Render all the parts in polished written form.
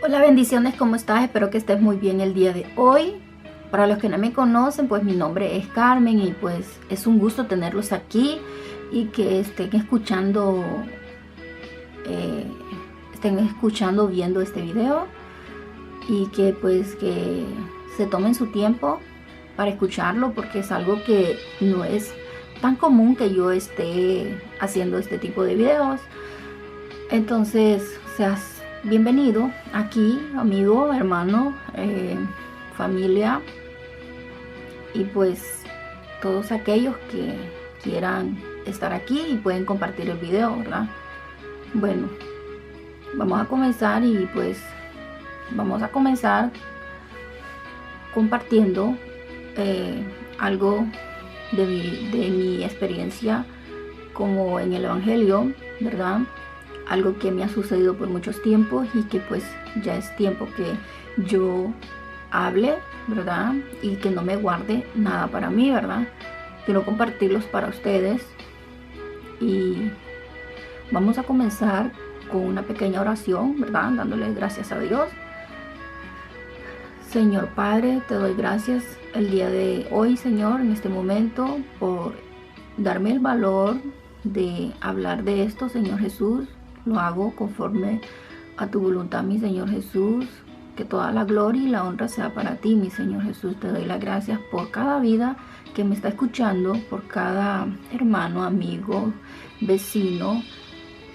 Hola, bendiciones, ¿cómo estás? Espero que estés muy bien el día de hoy. Para los que no me conocen, pues mi nombre es Carmen y pues es un gusto tenerlos aquí y que eh, estén escuchando, viendo este video y que pues que se tomen su tiempo para escucharlo, porque es algo que no es tan común que yo esté haciendo este tipo de videos. Entonces, seas bienvenido aquí, amigo, hermano, familia, y pues todos aquellos que quieran estar aquí y pueden compartir el video, ¿verdad? Bueno, vamos a comenzar y pues vamos a comenzar compartiendo algo de mi experiencia como en el Evangelio, ¿verdad? Algo que me ha sucedido por muchos tiempos y que pues ya es tiempo que yo hable, ¿verdad? Y que no me guarde nada para mí, ¿verdad? Quiero compartirlos para ustedes y vamos a comenzar con una pequeña oración, ¿verdad? Dándole gracias a Dios. Señor Padre, te doy gracias el día de hoy, Señor, en este momento, por darme el valor de hablar de esto, Señor Jesús. Lo hago conforme a tu voluntad, mi Señor Jesús. Que toda la gloria y la honra sea para ti, mi Señor Jesús. Te doy las gracias por cada vida que me está escuchando, por cada hermano, amigo, vecino,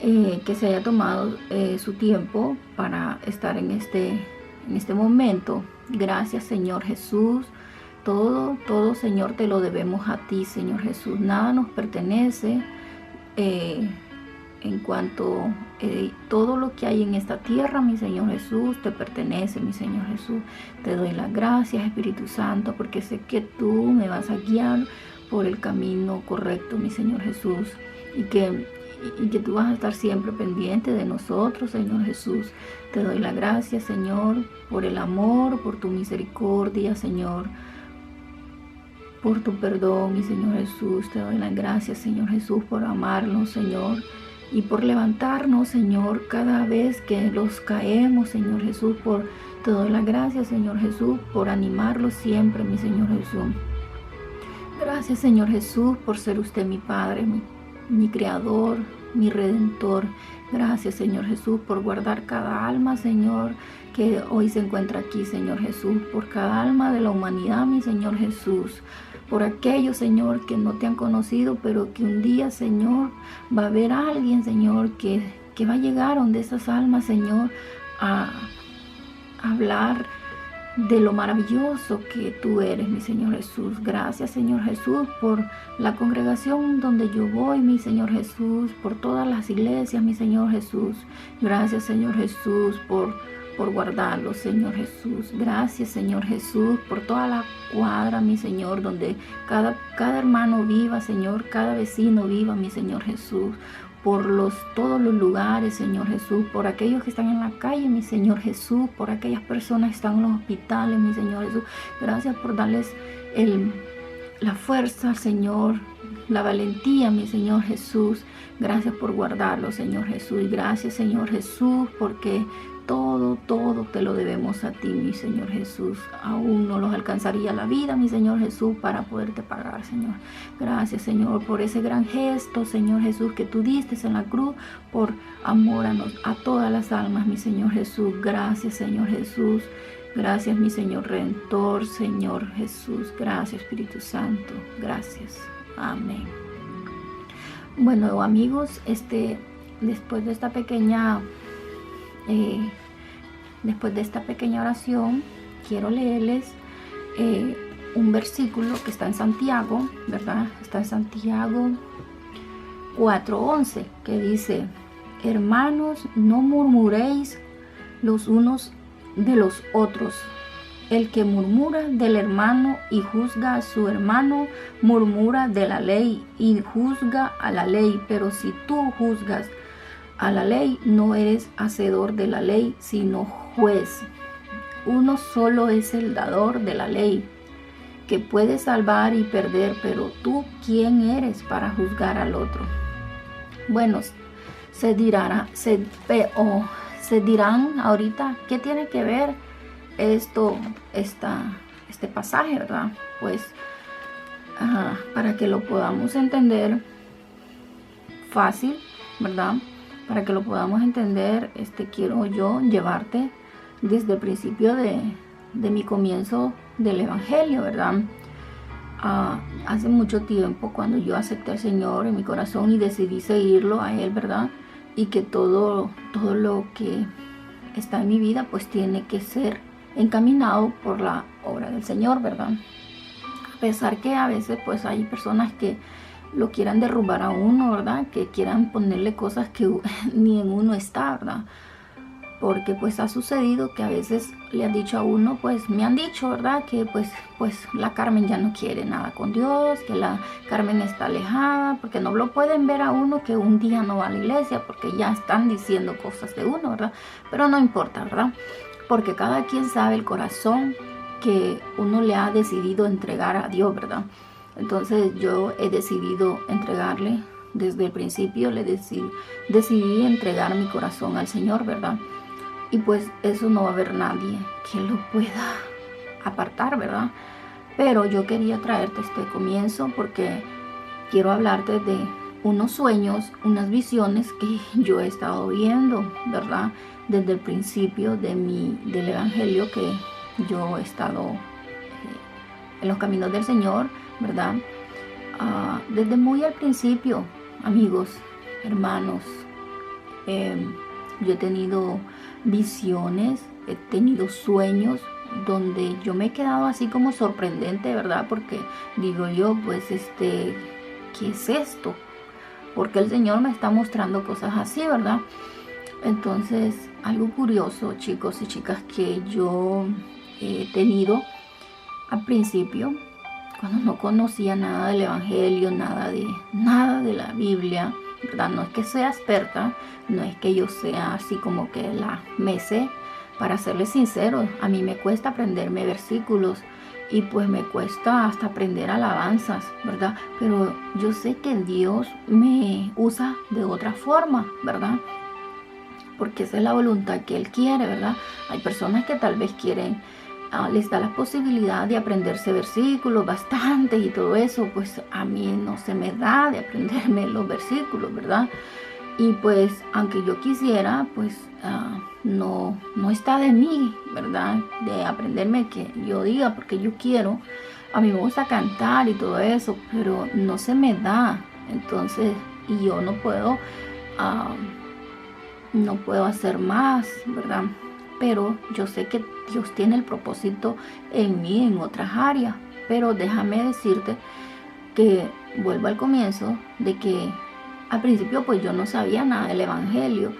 que se haya tomado su tiempo para estar en este momento. Gracias, Señor Jesús. Todo, Señor, te lo debemos a ti, Señor Jesús. Nada nos pertenece. En cuanto todo lo que hay en esta tierra, mi Señor Jesús, te pertenece, mi Señor Jesús. Te doy las gracias, Espíritu Santo, porque sé que tú me vas a guiar por el camino correcto, mi Señor Jesús, y que tú vas a estar siempre pendiente de nosotros, Señor Jesús. Te doy las gracias, Señor, por el amor, por tu misericordia, Señor, por tu perdón, mi Señor Jesús. Te doy las gracias, Señor Jesús, por amarnos, Señor, y por levantarnos, Señor, cada vez que los caemos, Señor Jesús. Te doy las gracias, Señor Jesús, por animarlos siempre, mi Señor Jesús. Gracias, Señor Jesús, por ser usted mi Padre, mi Creador, mi Redentor. Gracias, Señor Jesús, por guardar cada alma, Señor, que hoy se encuentra aquí, Señor Jesús, por cada alma de la humanidad, mi Señor Jesús, por aquellos, Señor, que no te han conocido, pero que un día, Señor, va a haber alguien, Señor, que va a llegar donde esas almas, Señor, a hablar de lo maravilloso que tú eres, mi Señor Jesús. Gracias, Señor Jesús, por la congregación donde yo voy, mi Señor Jesús, por todas las iglesias, mi Señor Jesús. Gracias, Señor Jesús, por guardarlo, Señor Jesús. Gracias, Señor Jesús, por toda la cuadra, mi Señor, donde cada hermano viva, Señor, cada vecino viva, mi Señor Jesús. Por todos los lugares, Señor Jesús, por aquellos que están en la calle, mi Señor Jesús, por aquellas personas que están en los hospitales, mi Señor Jesús. Gracias por darles la fuerza, Señor, la valentía, mi Señor Jesús. Gracias por guardarlo, Señor Jesús. Gracias, Señor Jesús, porque todo te lo debemos a ti, mi Señor Jesús. Aún no los alcanzaría la vida, mi Señor Jesús, para poderte pagar, Señor. Gracias, Señor, por ese gran gesto, Señor Jesús, que tú diste en la cruz por amor a todas las almas, mi Señor Jesús. Gracias, Señor Jesús. Gracias, mi Señor Redentor, Señor Jesús. Gracias, Espíritu Santo. Gracias. Amén. Bueno, amigos, después de esta pequeña oración, quiero leerles un versículo que está en Santiago, ¿verdad? Está en Santiago 4:11, que dice: hermanos, no murmuréis los unos de los otros. El que murmura del hermano y juzga a su hermano, murmura de la ley y juzga a la ley. Pero si tú juzgas a la ley, no eres hacedor de la ley, sino juez. Uno solo es el dador de la ley, que puede salvar y perder, pero tú, ¿quién eres para juzgar al otro? Bueno, se dirán ahorita, ¿qué tiene que ver este pasaje, verdad? Pues para que lo podamos entender fácil, ¿verdad? Para que lo podamos entender, quiero yo llevarte desde el principio de mi comienzo del Evangelio, ¿verdad? Hace mucho tiempo, cuando yo acepté al Señor en mi corazón y decidí seguirlo a Él, ¿verdad? Y que todo lo que está en mi vida, pues tiene que ser encaminado por la obra del Señor, ¿verdad? A pesar que a veces, pues hay personas que lo quieran derrumbar a uno, ¿verdad? Que quieran ponerle cosas que ni en uno está, ¿verdad? Porque pues ha sucedido que a veces le han dicho a uno, pues me han dicho, ¿verdad? Que pues la Carmen ya no quiere nada con Dios, que la Carmen está alejada, porque no lo pueden ver a uno que un día no va a la iglesia, porque ya están diciendo cosas de uno, ¿verdad? Pero no importa, ¿verdad? Porque cada quien sabe el corazón que uno le ha decidido entregar a Dios, ¿verdad? Entonces yo he decidido entregarle desde el principio, decidí entregar mi corazón al Señor, ¿verdad? Y pues eso no va a haber nadie que lo pueda apartar, ¿verdad? Pero yo quería traerte este comienzo porque quiero hablarte de unos sueños, unas visiones que yo he estado viendo, ¿verdad? Desde el principio del Evangelio que yo he estado en los caminos del Señor, ¿verdad? Desde muy al principio, amigos, hermanos, yo he tenido visiones, he tenido sueños donde yo me he quedado así como sorprendente, ¿verdad? Porque digo yo, pues ¿qué es esto? Porque el Señor me está mostrando cosas así, ¿verdad? Entonces, algo curioso, chicos y chicas, que yo he tenido al principio, cuando no conocía nada del Evangelio, nada de la Biblia, ¿verdad? No es que sea experta, no es que yo sea así como que me sé. Para serles sincero, a mí me cuesta aprenderme versículos y pues me cuesta hasta aprender alabanzas, ¿verdad? Pero yo sé que Dios me usa de otra forma, ¿verdad? Porque esa es la voluntad que Él quiere, ¿verdad? Hay personas que tal vez quieren, les da la posibilidad de aprenderse versículos bastantes y todo eso, pues a mí no se me da de aprenderme los versículos, ¿verdad? Y pues aunque yo quisiera, pues no está de mí, ¿verdad? De aprenderme que yo diga, porque yo quiero. A mí me gusta cantar y todo eso, pero no se me da. Entonces, y yo no puedo hacer más, ¿verdad? Pero yo sé que Dios tiene el propósito en mí, en otras áreas. Pero déjame decirte que vuelvo al comienzo de que al principio pues yo no sabía nada del Evangelio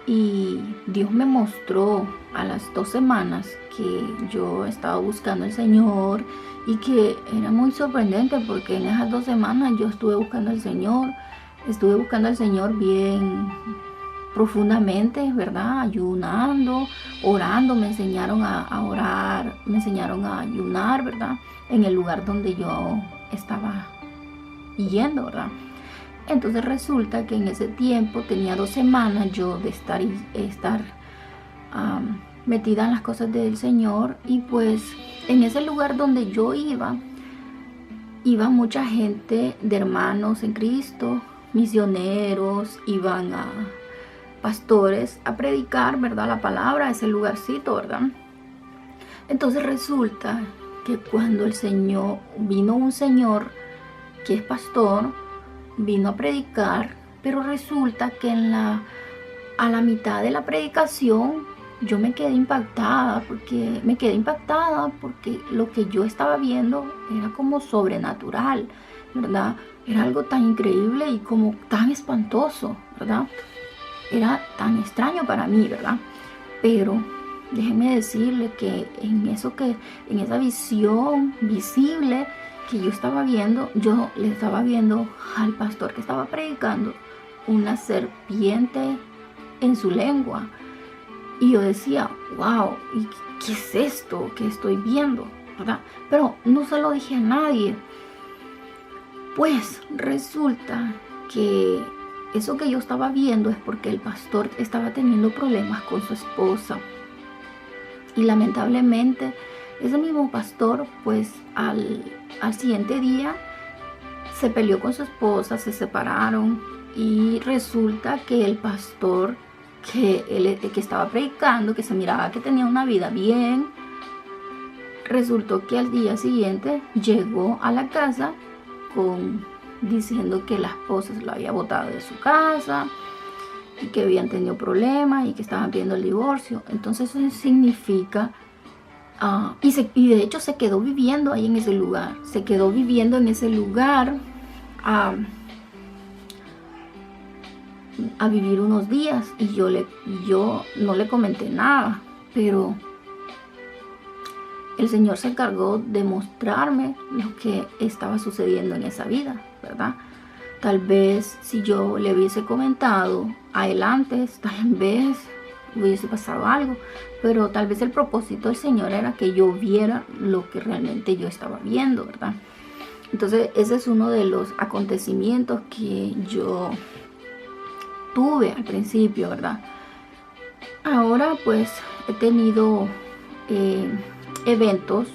y Dios me mostró a las 2 semanas que yo estaba buscando al Señor y que era muy sorprendente porque en esas 2 semanas yo estuve buscando al Señor bien profundamente, ¿verdad? Ayunando, orando, me enseñaron a orar, me enseñaron a ayunar, ¿verdad? En el lugar donde yo estaba yendo, ¿verdad? Entonces resulta que en ese tiempo tenía 2 semanas yo de estar metida en las cosas del Señor y pues en ese lugar donde yo iba mucha gente de hermanos en Cristo, misioneros, iban a pastores a predicar, ¿verdad? La palabra, ese lugarcito, ¿verdad? Entonces resulta que cuando vino un señor que es pastor, vino a predicar, pero resulta que a la mitad de la predicación yo me quedé impactada porque lo que yo estaba viendo era como sobrenatural, ¿verdad? Era algo tan increíble y como tan espantoso, ¿verdad? Era tan extraño para mí, ¿verdad? Pero déjeme decirle que en esa visión visible que yo estaba viendo, yo le estaba viendo al pastor que estaba predicando una serpiente en su lengua. Y yo decía, wow, ¿y qué es esto que estoy viendo? ¿Verdad? Pero no se lo dije a nadie. Pues resulta que eso que yo estaba viendo es porque el pastor estaba teniendo problemas con su esposa. Y lamentablemente ese mismo pastor, pues al siguiente día se peleó con su esposa, se separaron, y resulta que el pastor que estaba predicando, que se miraba que tenía una vida bien, resultó que al día siguiente llegó a la casa diciendo que la esposa se lo había botado de su casa y que habían tenido problemas y que estaban pidiendo el divorcio. Entonces eso significa, y de hecho se quedó viviendo ahí en ese lugar, a vivir unos días, y yo no le comenté nada, pero el Señor se encargó de mostrarme lo que estaba sucediendo en esa vida, ¿verdad? Tal vez si yo le hubiese comentado a él antes, tal vez hubiese pasado algo, pero tal vez el propósito del Señor era que yo viera lo que realmente yo estaba viendo, ¿verdad? Entonces ese es uno de los acontecimientos que yo tuve al principio, ¿verdad? Ahora pues he tenido eventos,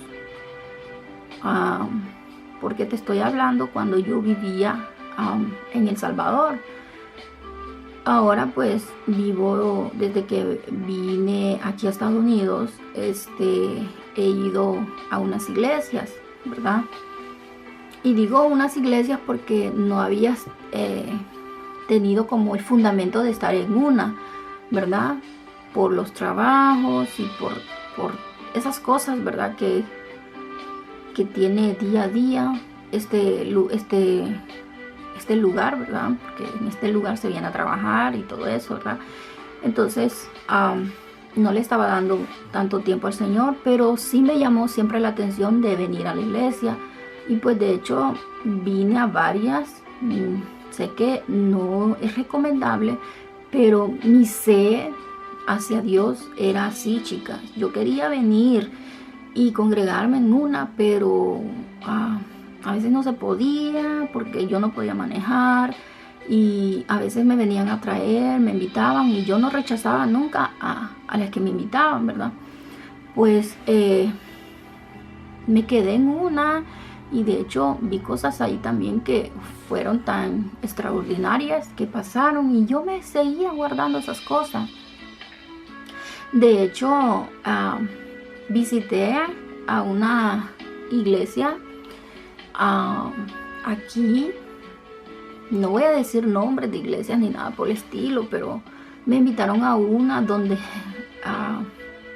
porque te estoy hablando cuando yo vivía en El Salvador. Ahora pues vivo, desde que vine aquí a Estados Unidos, he ido a unas iglesias, ¿verdad? Y digo unas iglesias porque no había tenido como el fundamento de estar en una, ¿verdad? Por los trabajos y por esas cosas, ¿verdad? Que tiene día a día este lugar, ¿verdad? Porque en este lugar se viene a trabajar y todo eso, ¿verdad? Entonces no le estaba dando tanto tiempo al Señor, pero sí me llamó siempre la atención de venir a la iglesia, y pues de hecho vine a varias. Sé que no es recomendable, pero mi sed hacia Dios era así, chicas. Yo quería venir y congregarme en una, pero a veces no se podía porque yo no podía manejar, y a veces me venían a traer, me invitaban, y yo no rechazaba nunca a las que me invitaban, ¿verdad? Pues me quedé en una, y de hecho vi cosas ahí también que fueron tan extraordinarias que pasaron, y yo me seguía guardando esas cosas. De hecho visité a una iglesia aquí, no voy a decir nombres de iglesias ni nada por el estilo, pero me invitaron a una donde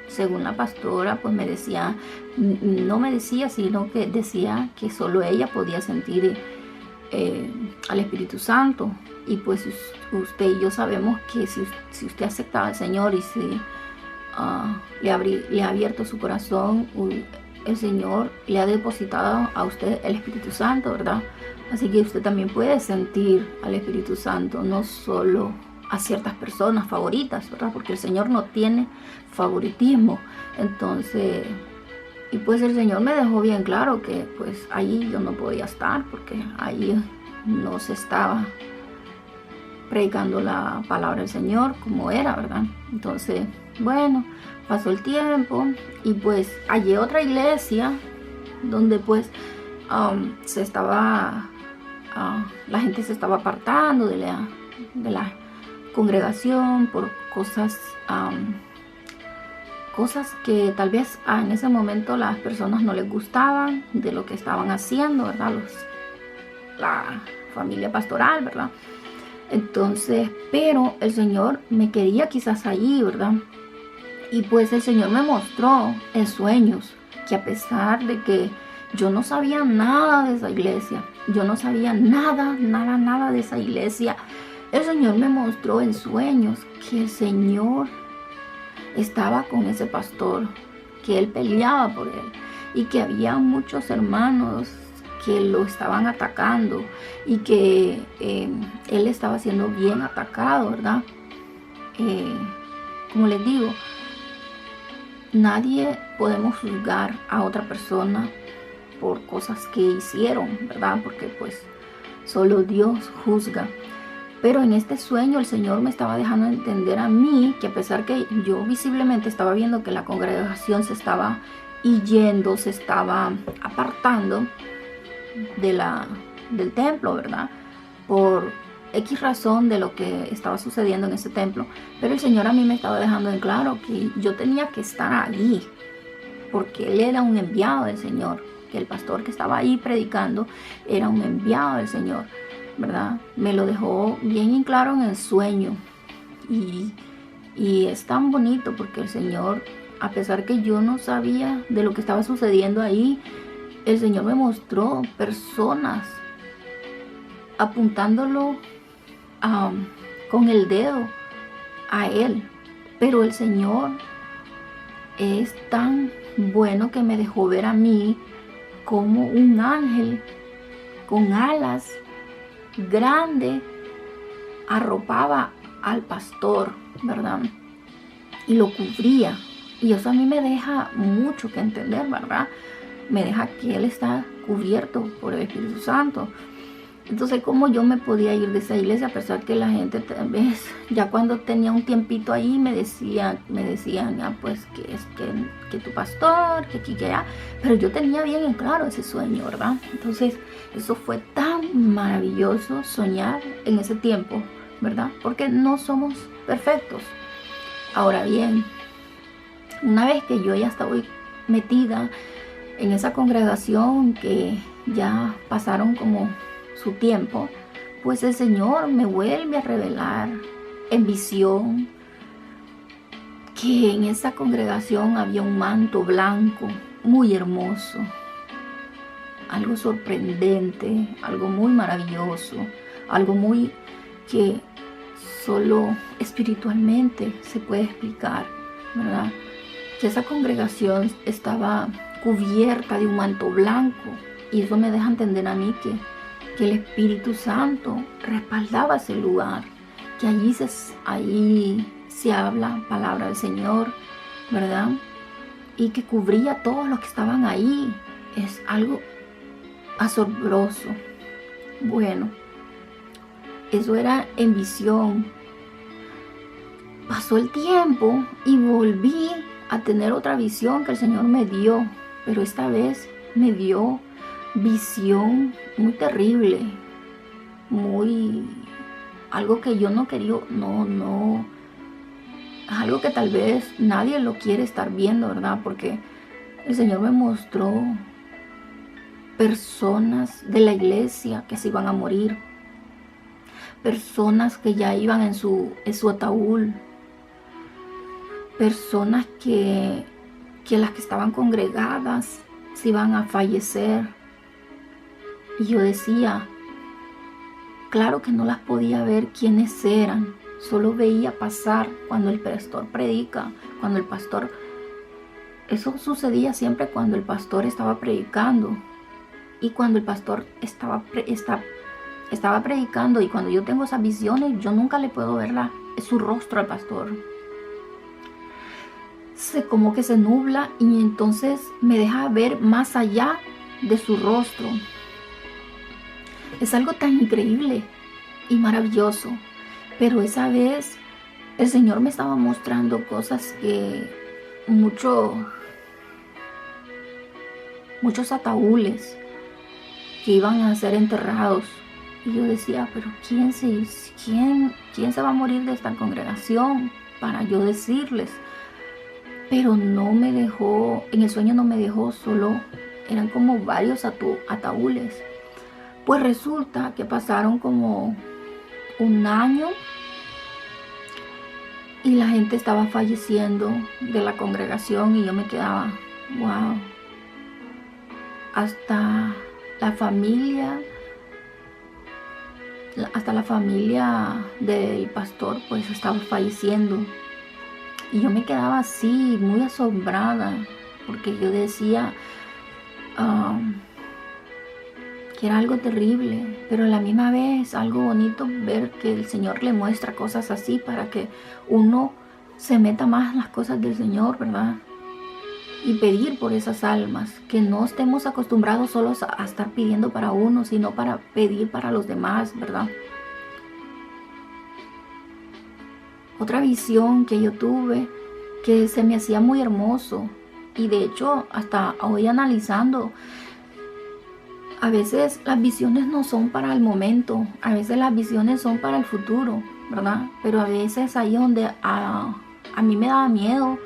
según la pastora pues no me decía, sino que decía que solo ella podía sentir al Espíritu Santo. Y pues usted y yo sabemos que si usted aceptaba al Señor y si le ha abierto su corazón, el Señor le ha depositado a usted el Espíritu Santo, ¿verdad? Así que usted también puede sentir al Espíritu Santo, no solo a ciertas personas favoritas, ¿verdad? Porque el Señor no tiene favoritismo. Entonces, y pues el Señor me dejó bien claro que pues ahí yo no podía estar, porque ahí no se estaba predicando la palabra del Señor como era, ¿verdad? Entonces, bueno, pasó el tiempo y pues hallé otra iglesia donde pues la gente se estaba apartando de la congregación por cosas que tal vez en ese momento las personas no les gustaban de lo que estaban haciendo, ¿verdad? La familia pastoral, ¿verdad? Entonces, pero el Señor me quería quizás allí, ¿verdad? Y pues el Señor me mostró en sueños que a pesar de que yo no sabía nada de esa iglesia, yo no sabía nada de esa iglesia, el Señor me mostró en sueños que el Señor estaba con ese pastor, que él peleaba por él, y que había muchos hermanos que lo estaban atacando, y que él estaba siendo bien atacado, ¿verdad? Como les digo, nadie podemos juzgar a otra persona por cosas que hicieron, ¿verdad? Porque pues solo Dios juzga. Pero en este sueño el Señor me estaba dejando entender a mí que a pesar que yo visiblemente estaba viendo que la congregación se estaba yendo, se estaba apartando del templo, ¿verdad? Por X razón de lo que estaba sucediendo en ese templo. Pero el Señor a mí me estaba dejando en claro que yo tenía que estar allí, porque Él era un enviado del Señor, que el pastor que estaba ahí predicando era un enviado del Señor, ¿verdad? Me lo dejó bien en claro en el sueño. Y es tan bonito porque el Señor, a pesar que yo no sabía de lo que estaba sucediendo ahí, el Señor me mostró personas apuntándolo con el dedo a Él. Pero el Señor es tan bueno que me dejó ver a mí como un ángel con alas grande arropaba al pastor, ¿verdad? Y lo cubría. Y eso a mí me deja mucho que entender, ¿verdad? Me deja que Él está cubierto por el Espíritu Santo. Entonces, ¿cómo yo me podía ir de esa iglesia? A pesar que la gente tal vez, ya cuando tenía un tiempito ahí, me decían, pues que tu pastor, que aquí, que allá. Pero yo tenía bien en claro ese sueño, ¿verdad? Entonces, eso fue tan maravilloso soñar en ese tiempo, ¿verdad? Porque no somos perfectos. Ahora bien, una vez que yo ya estaba metida en esa congregación, que ya pasaron como su tiempo, pues el Señor me vuelve a revelar en visión que en esa congregación había un manto blanco muy hermoso, algo sorprendente, algo muy maravilloso, algo muy que solo espiritualmente se puede explicar, ¿verdad? Que esa congregación estaba cubierta de un manto blanco, y eso me deja entender a mí que el Espíritu Santo respaldaba ese lugar, que allí se habla palabra del Señor, ¿verdad? Y que cubría a todos los que estaban ahí. Es algo asombroso. Bueno, eso era en visión. Pasó el tiempo y volví a tener otra visión que el Señor me dio, pero esta vez me dio visión muy terrible, algo que yo no quería, algo que tal vez nadie lo quiere estar viendo, ¿verdad? Porque el Señor me mostró personas de la iglesia que se iban a morir, personas que ya iban en su ataúd, personas que las que estaban congregadas se iban a fallecer. Y yo decía, claro que no las podía ver quiénes eran, solo veía pasar cuando el pastor predica, cuando el pastor, eso sucedía siempre cuando el pastor estaba predicando, y cuando el pastor estaba predicando, y cuando yo tengo esas visiones, yo nunca le puedo ver su rostro al pastor. Como que se nubla, y entonces me deja ver más allá de su rostro. Es algo tan increíble y maravilloso. Pero esa vez el Señor me estaba mostrando cosas que muchos ataúdes que iban a ser enterrados. Y yo decía, pero ¿quién se va a morir de esta congregación para yo decirles? Pero no me dejó, en el sueño no me dejó, solo eran como varios ataúdes. Pues resulta que pasaron como un año y la gente estaba falleciendo de la congregación, y yo me quedaba, wow. Hasta la familia del pastor pues estaba falleciendo. Y yo me quedaba así, muy asombrada, porque yo decía que era algo terrible, pero a la misma vez algo bonito ver que el Señor le muestra cosas así para que uno se meta más en las cosas del Señor, ¿verdad? Y pedir por esas almas, que no estemos acostumbrados solos a estar pidiendo para uno, sino para pedir para los demás, ¿verdad? otra visión que yo tuve que se me hacía muy hermoso. Y de hecho, hasta hoy analizando, a veces las visiones no son para el momento, a veces las visiones son para el futuro, ¿verdad? Pero a veces ahí es donde a mí me daba miedo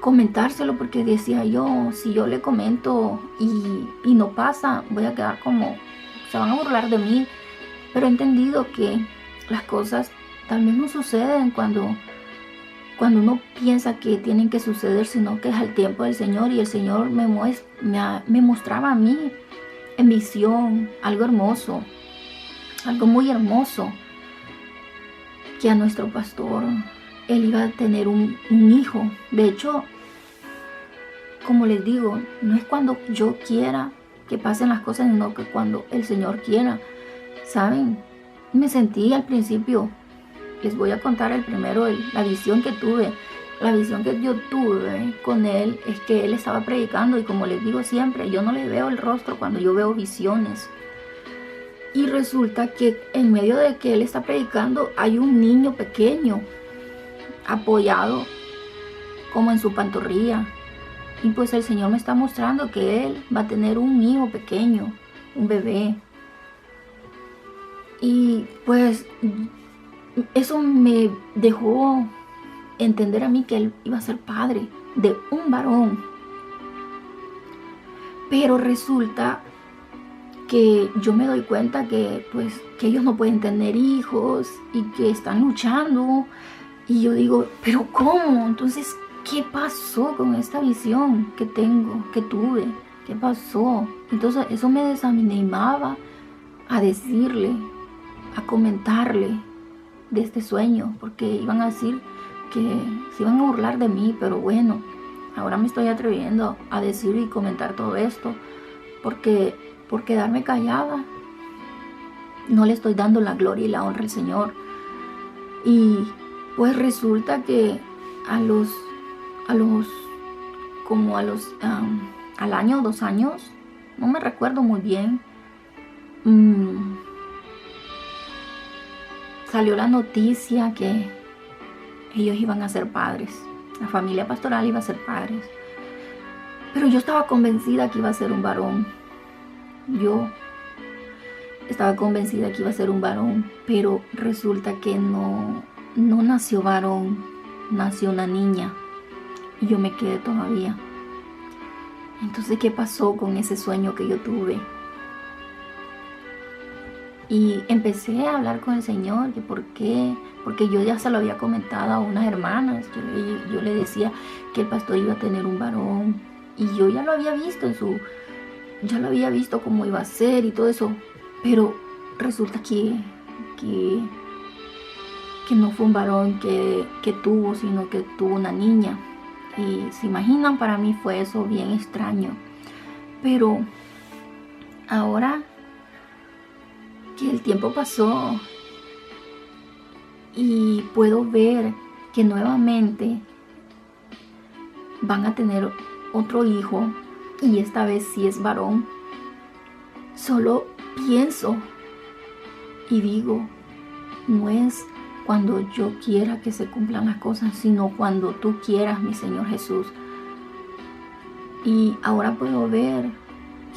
comentárselo, porque decía yo, si yo le comento y no pasa, voy a quedar como, se van a burlar de mí. Pero he entendido que las cosas tal vez no suceden cuando uno piensa que tienen que suceder, sino que es al tiempo del Señor. Y el Señor me mostraba a mí en visión algo hermoso, algo muy hermoso, que a nuestro pastor, él iba a tener un hijo. De hecho, como les digo, no es cuando yo quiera que pasen las cosas, sino que cuando el Señor quiera. ¿Saben? Me sentí al principio, les voy a contar el primero, la visión que tuve. La visión que yo tuve con él es que él estaba predicando, y como les digo siempre, yo no le veo el rostro cuando yo veo visiones. Y resulta que en medio de que él está predicando hay un niño pequeño apoyado como en su pantorrilla. Y pues el Señor me está mostrando que él va a tener un hijo pequeño, un bebé. Y pues eso me dejó entender a mí que él iba a ser padre de un varón. Pero resulta que yo me doy cuenta que pues que ellos no pueden tener hijos y que están luchando. Y yo digo, ¿pero cómo? Entonces, ¿qué pasó con esta visión que tuve? ¿Qué pasó? Entonces eso me desanimaba a decirle, a comentarle de este sueño, porque iban a decir que se iban a burlar de mí. Pero bueno, ahora me estoy atreviendo a decir y comentar todo esto, porque por quedarme callada no le estoy dando la gloria y la honra al Señor. Y pues resulta que al año, 2 años, no me recuerdo muy bien, salió la noticia que ellos iban a ser padres. La familia pastoral iba a ser padres. Pero yo estaba convencida que iba a ser un varón. Yo estaba convencida que iba a ser un varón, pero resulta que no nació varón, nació una niña. Y yo me quedé todavía. Entonces, ¿qué pasó con ese sueño que yo tuve? Y empecé a hablar con el Señor, que por qué, porque yo ya se lo había comentado a unas hermanas. Yo le decía que el pastor iba a tener un varón, y yo ya lo había visto ya lo había visto cómo iba a ser y todo eso. Pero resulta que no fue un varón que tuvo, sino que tuvo una niña. Y se imaginan, para mí fue eso bien extraño. Pero ahora que el tiempo pasó y puedo ver que nuevamente van a tener otro hijo, y esta vez sí es varón, solo pienso y digo, no es cuando yo quiera que se cumplan las cosas, sino cuando tú quieras, mi Señor Jesús. Y ahora puedo ver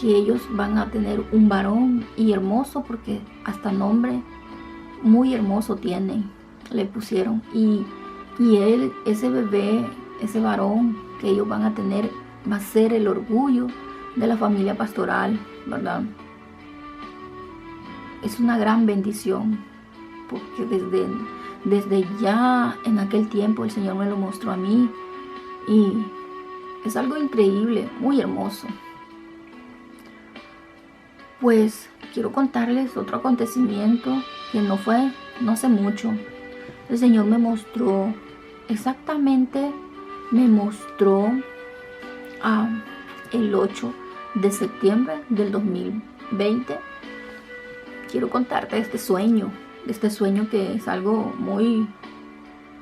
que ellos van a tener un varón, y hermoso, porque hasta nombre muy hermoso tienen, le pusieron. Y él, ese bebé, ese varón que ellos van a tener, va a ser el orgullo de la familia pastoral, ¿verdad? Es una gran bendición, porque desde ya en aquel tiempo el Señor me lo mostró a mí, y es algo increíble, muy hermoso. Pues quiero contarles otro acontecimiento que no hace mucho. El Señor me mostró el 8 de septiembre del 2020. Quiero contarte de este sueño que es algo muy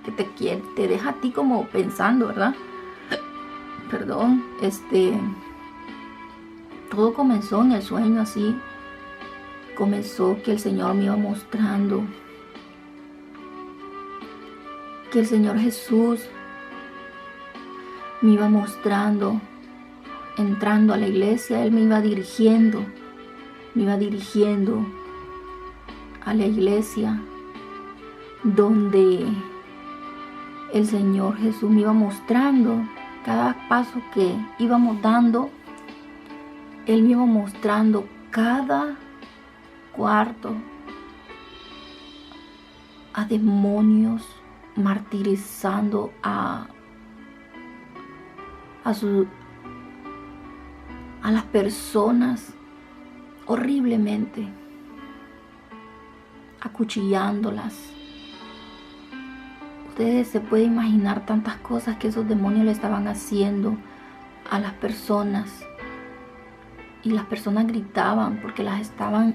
que te deja a ti como pensando, ¿verdad? Perdón, todo comenzó en el sueño así. Comenzó que el Señor me iba mostrando que el Señor Jesús me iba mostrando, entrando a la iglesia, Él me iba dirigiendo a la iglesia donde el Señor Jesús me iba mostrando cada paso que íbamos dando. Él me iba mostrando cada cuarto a demonios, martirizando a las personas horriblemente, acuchillándolas. Ustedes se pueden imaginar tantas cosas que esos demonios le estaban haciendo a las personas. Y las personas gritaban porque las estaban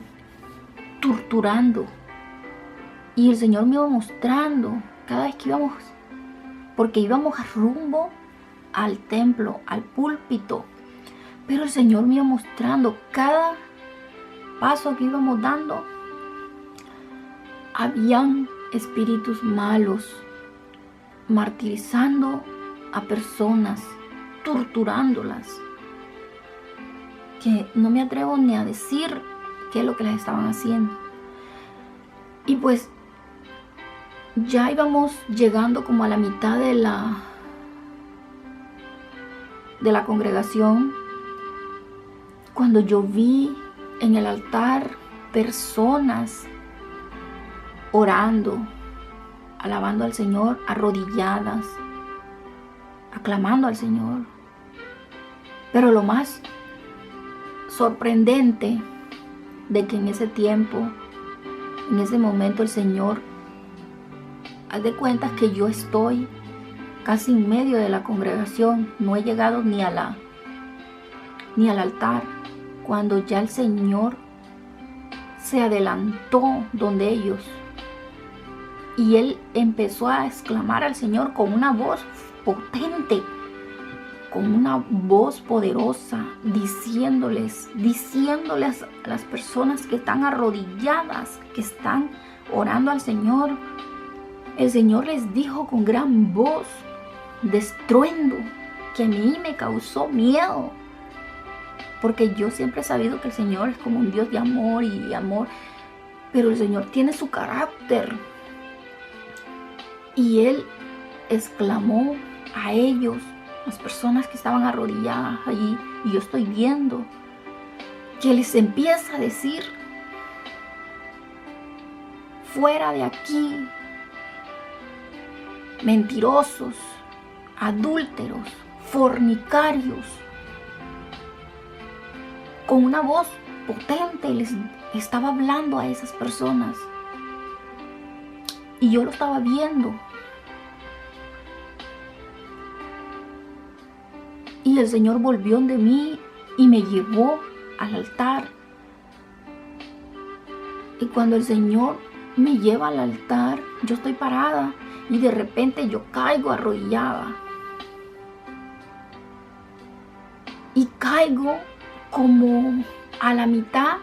torturando. Y el Señor me iba mostrando cada vez que íbamos, porque íbamos rumbo al templo, al púlpito. Pero el Señor me iba mostrando cada paso que íbamos dando. Habían espíritus malos martirizando a personas, torturándolas, que no me atrevo ni a decir qué es lo que les estaban haciendo. Y pues ya íbamos llegando como a la mitad de la congregación, cuando yo vi en el altar personas orando, alabando al Señor, arrodilladas, aclamando al Señor. Pero lo más sorprendente de que en ese tiempo, en ese momento, el Señor, haz de cuenta que yo estoy casi en medio de la congregación, no he llegado ni al altar, cuando ya el Señor se adelantó donde ellos, y Él empezó a exclamar al Señor con una voz potente, con una voz poderosa, diciéndoles a las personas que están arrodilladas, que están orando al Señor. El Señor les dijo con gran voz de estruendo, que a mí me causó miedo, porque yo siempre he sabido que el Señor es como un Dios de amor y amor, pero el Señor tiene su carácter. Y Él exclamó a ellos, las personas que estaban arrodilladas allí, y yo estoy viendo que les empieza a decir: fuera de aquí, mentirosos, adúlteros, fornicarios. Con una voz potente les estaba hablando a esas personas, y yo lo estaba viendo. Y el Señor volvió de mí y me llevó al altar. Y cuando el Señor me lleva al altar, yo estoy parada y de repente yo caigo arrodillada. Y caigo como a la mitad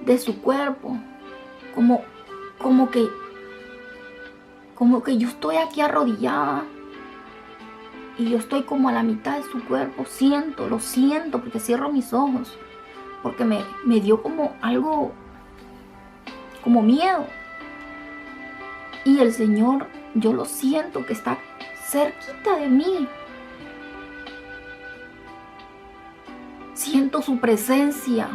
de su cuerpo, como que yo estoy aquí arrodillada y yo estoy como a la mitad de su cuerpo. Lo siento porque cierro mis ojos, porque me dio como algo, como miedo. Y el Señor, yo lo siento que está cerquita de mí. Siento su presencia.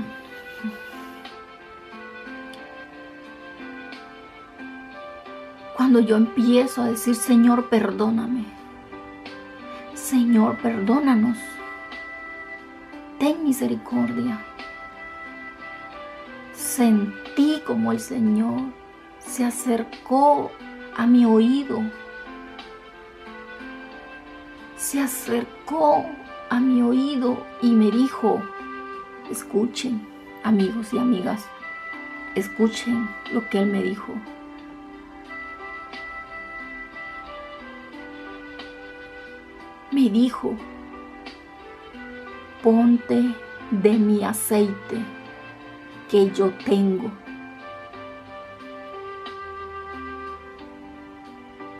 Cuando yo empiezo a decir: Señor, perdóname. Señor, perdónanos. Ten misericordia. Sentí como el Señor se acercó a mi oído. Se acercó a mi oído y me dijo: escuchen, amigos y amigas, escuchen lo que Él me dijo. Me dijo: ponte de mi aceite que yo tengo